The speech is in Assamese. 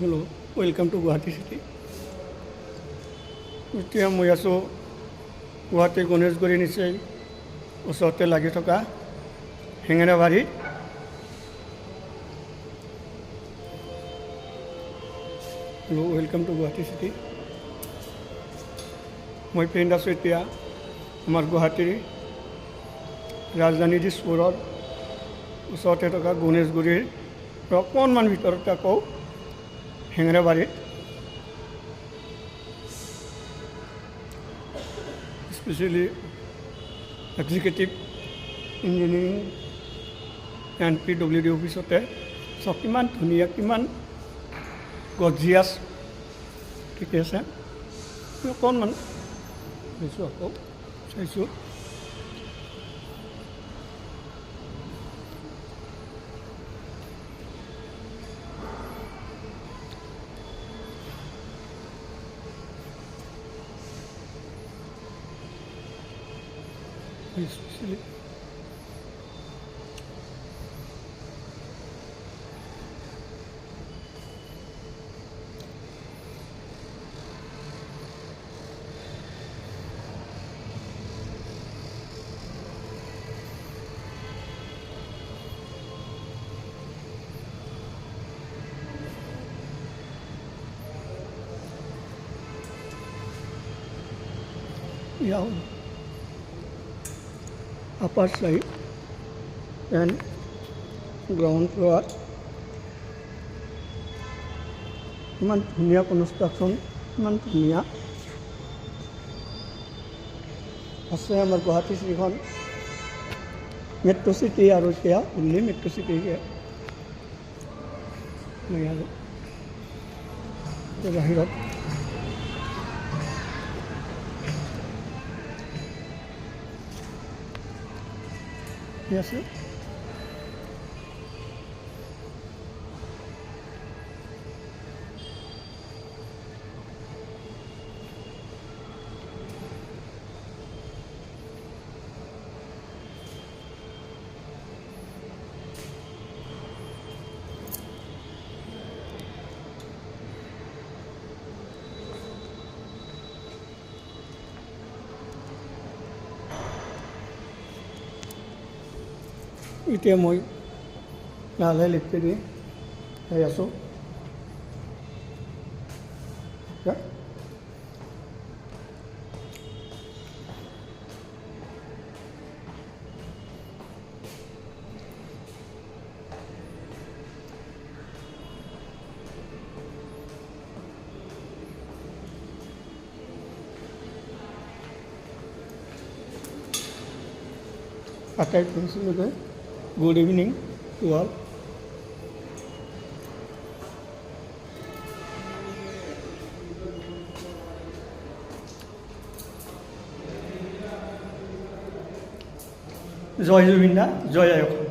Hello' welcome to Guwahati city. এতিয়া মই আছোঁ গুৱাহাটী গণেশগুৰি নিচেই ওচৰতে লাগি থকা হেঙেৰাবাৰীত। Hello' welcome to Guwahati city. মই ফ্ৰেণ্ড আছোঁ এতিয়া আমাৰ গুৱাহাটীৰ ৰাজধানী দিছপুৰৰ ওচৰতে থকা গণেশগুৰিৰ অকণমান ভিতৰতে আকৌ হেঙেৰাবাৰীত specially executive engineering and PWD অফিচতে চব কিমান ধুনীয়া কিমান গজিয়াছ। ঠিকে আছে, অকণমান দিছোঁ আকৌ চাইছোঁ। Especially upper side and ground floor ইমান ধুনীয়া কনষ্ট্ৰাকশ্যন, ইমান ধুনীয়া আছে আমাৰ গুৱাহাটী চিটিখন মেট্ৰ' চিটি। আৰু এতিয়া দিল্লী মেট্ৰ' চিটিকে মই আৰু বাহিৰত আছে। এতিয়া মই লাহে লাহে লিফ্টেদি যাই আছোঁ। আটাই কৰিছিলোঁ গুড ইভিনিং টু অল। জয় জুবিন দা, জয় আয়ক।